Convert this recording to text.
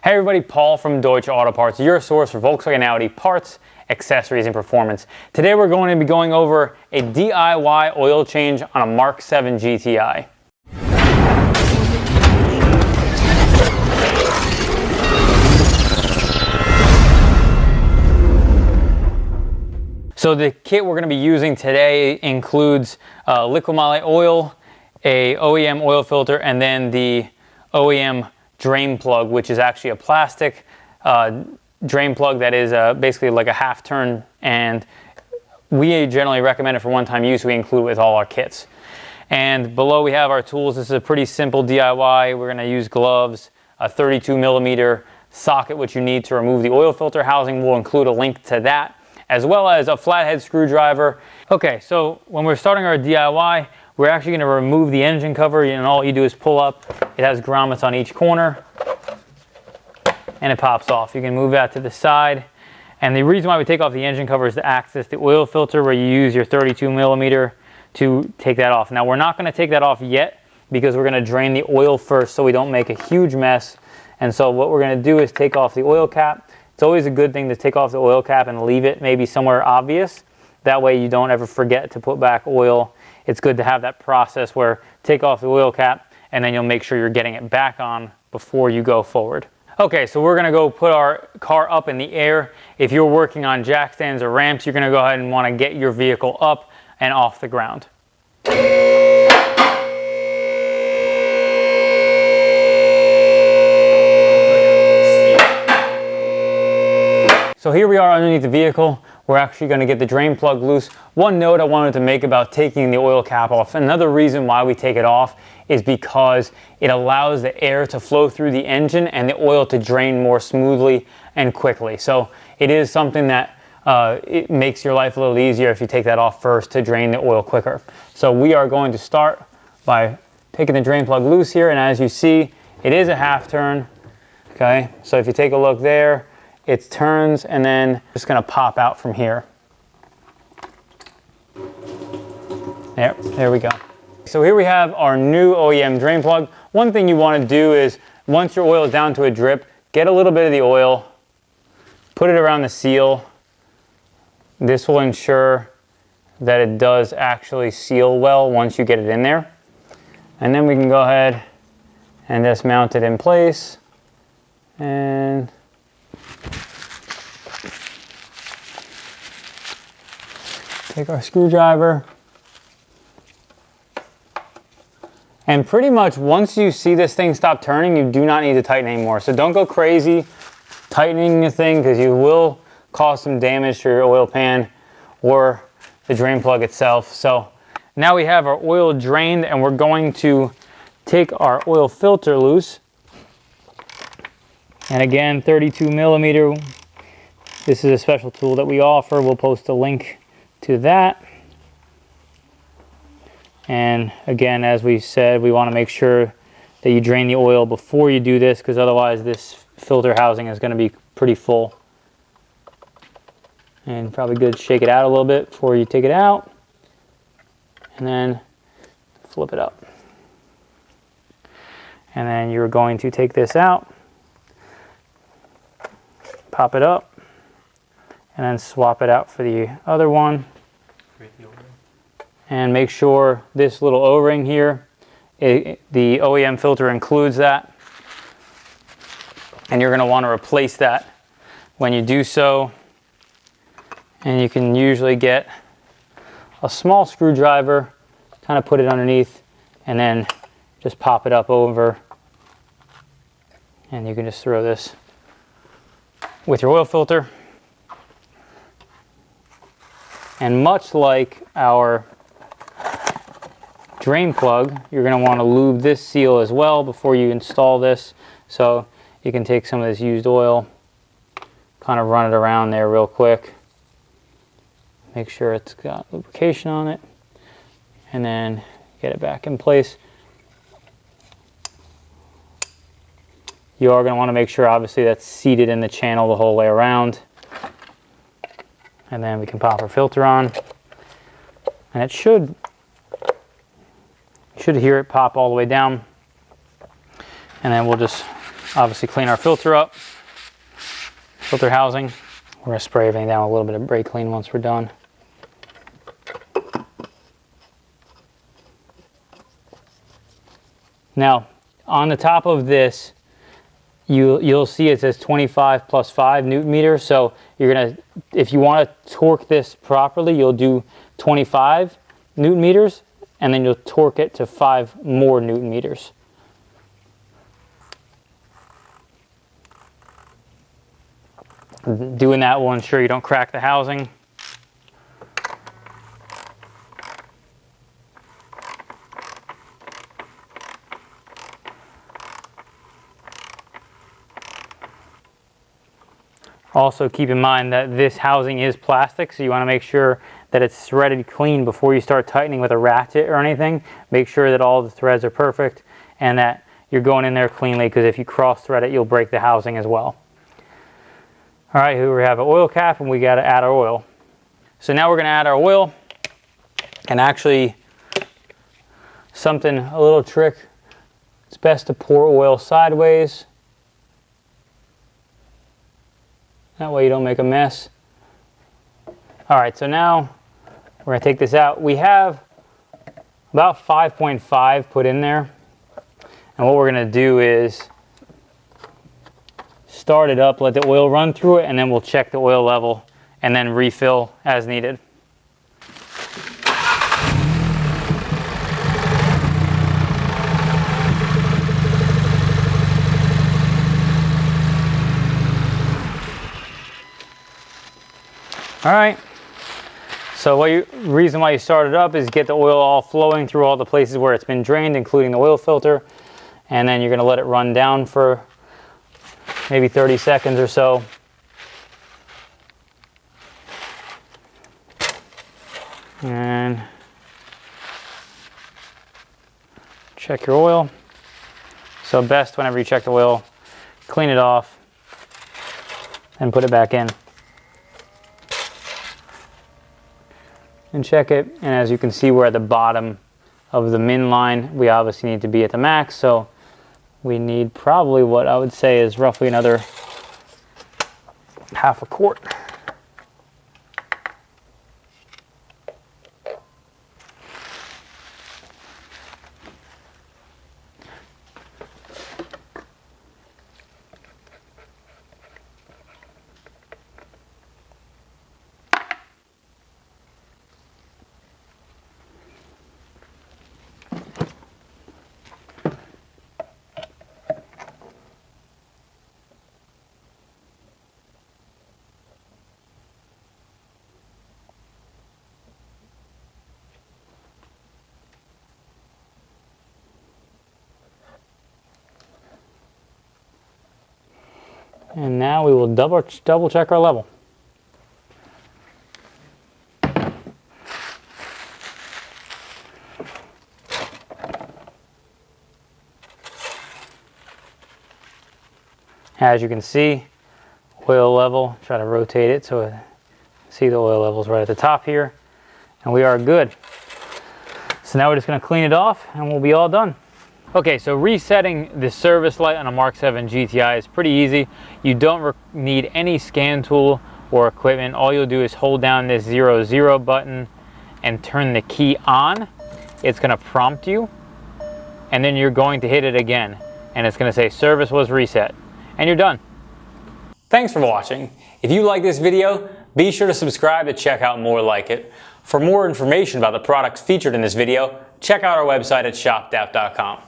Hey everybody, Paul from Deutsche Auto Parts, your source for Volkswagen Audi parts, accessories, and performance. Today we're going to be going over a DIY oil change on a MK7 GTI. So the kit we're going to be using today includes Liquimoly Oil, a OEM oil filter, and then the OEM drain plug, which is actually a plastic drain plug that is basically like a half turn, and we generally recommend it for one-time use. We include it with all our kits. And below we have our tools. This is a pretty simple DIY. We're going to use gloves, a 32mm socket which you need to remove the oil filter housing. We'll include a link to that, as well as a flathead screwdriver. Okay, so when we're starting our DIY, we're actually going to remove the engine cover, and all you do is pull up. It has grommets on each corner, and it pops off. You can move that to the side. And the reason why we take off the engine cover is to access the oil filter, where you use your 32mm to take that off. Now, we're not going to take that off yet because we're going to drain the oil first so we don't make a huge mess. And so what we're going to do is take off the oil cap. It's always a good thing to take off the oil cap and leave it maybe somewhere obvious. That way you don't ever forget to put back oil. It's good to have that process where take off the oil cap and then you'll make sure you're getting it back on before you go forward. Okay, so we're gonna go put our car up in the air. If you're working on jack stands or ramps, you're gonna go ahead and wanna get your vehicle up and off the ground. So here we are underneath the vehicle. We're actually going to get the drain plug loose. One note I wanted to make about taking the oil cap off. Another reason why we take it off is because it allows the air to flow through the engine and the oil to drain more smoothly and quickly. So it is something that it makes your life a little easier if you take that off first to drain the oil quicker. So we are going to start by taking the drain plug loose here, and as you see, it is a half turn. Okay, so if you take a look there, it turns and then just going to pop out from here. There we go. So here we have our new OEM drain plug. One thing you want to do is, once your oil is down to a drip, get a little bit of the oil, put it around the seal. This will ensure that it does actually seal well once you get it in there. And then we can go ahead and just mount it in place. And take our screwdriver, and pretty much once you see this thing stop turning, you do not need to tighten anymore. So don't go crazy tightening the thing, because you will cause some damage to your oil pan or the drain plug itself. So now we have our oil drained, and we're going to take our oil filter loose. And again, 32mm. This is a special tool that we offer. We'll post a link to that. And again, as we said, we want to make sure that you drain the oil before you do this, because otherwise this filter housing is going to be pretty full. And probably good to shake it out a little bit before you take it out, and then flip it up. And then you're going to take this out, pop it up, and then swap it out for the other one. And make sure this little O-ring here, the OEM filter includes that. And you're going to want to replace that when you do so. And you can usually get a small screwdriver, kind of put it underneath, and then just pop it up over. And you can just throw this with your oil filter. And much like our drain plug, you're going to want to lube this seal as well before you install this. So you can take some of this used oil, kind of run it around there real quick. Make sure it's got lubrication on it, and then get it back in place. You are going to want to make sure, obviously, that's seated in the channel the whole way around. And then we can pop our filter on, and it should hear it pop all the way down. And then we'll just obviously clean our filter up, filter housing. We're going to spray everything down with a little bit of brake clean once we're done. Now, on the top of this, you'll see it says 25 plus 5 Newton meters. So you're gonna, if you want to torque this properly, you'll do 25 Newton meters, and then you'll torque it to 5 more Newton meters. Doing that will ensure you don't crack the housing. Also keep in mind that this housing is plastic, so you want to make sure that it's threaded clean before you start tightening with a ratchet or anything. Make sure that all the threads are perfect and that you're going in there cleanly, because if you cross thread it, you'll break the housing as well. All right, here we have an oil cap and we got to add our oil. So now we're going to add our oil, and actually a little trick, it's best to pour oil sideways. That way you don't make a mess. All right, so now we're going to take this out. We have about 5.5 put in there. And what we're going to do is start it up, let the oil run through it, and then we'll check the oil level and then refill as needed. All right, so reason why you start it up is get the oil all flowing through all the places where it's been drained, including the oil filter, and then you're going to let it run down for maybe 30 seconds or so. And check your oil. So best whenever you check the oil, clean it off and put it back in. And check it, and as you can see, we're at the bottom of the min line. We obviously need to be at the max, so we need probably what I would say is roughly another half a quart. And now we will double check our level. As you can see, oil level, try to rotate it so see the oil levels right at the top here, and we are good. So now we're just going to clean it off and we'll be all done. Okay, so resetting the service light on a MK7 GTI is pretty easy. You don't need any scan tool or equipment. All you'll do is hold down this 00 button and turn the key on. It's going to prompt you, and then you're going to hit it again, and it's going to say service was reset, and you're done. Thanks for watching. If you like this video, be sure to subscribe to check out more like it. For more information about the products featured in this video, check out our website at shopdap.com.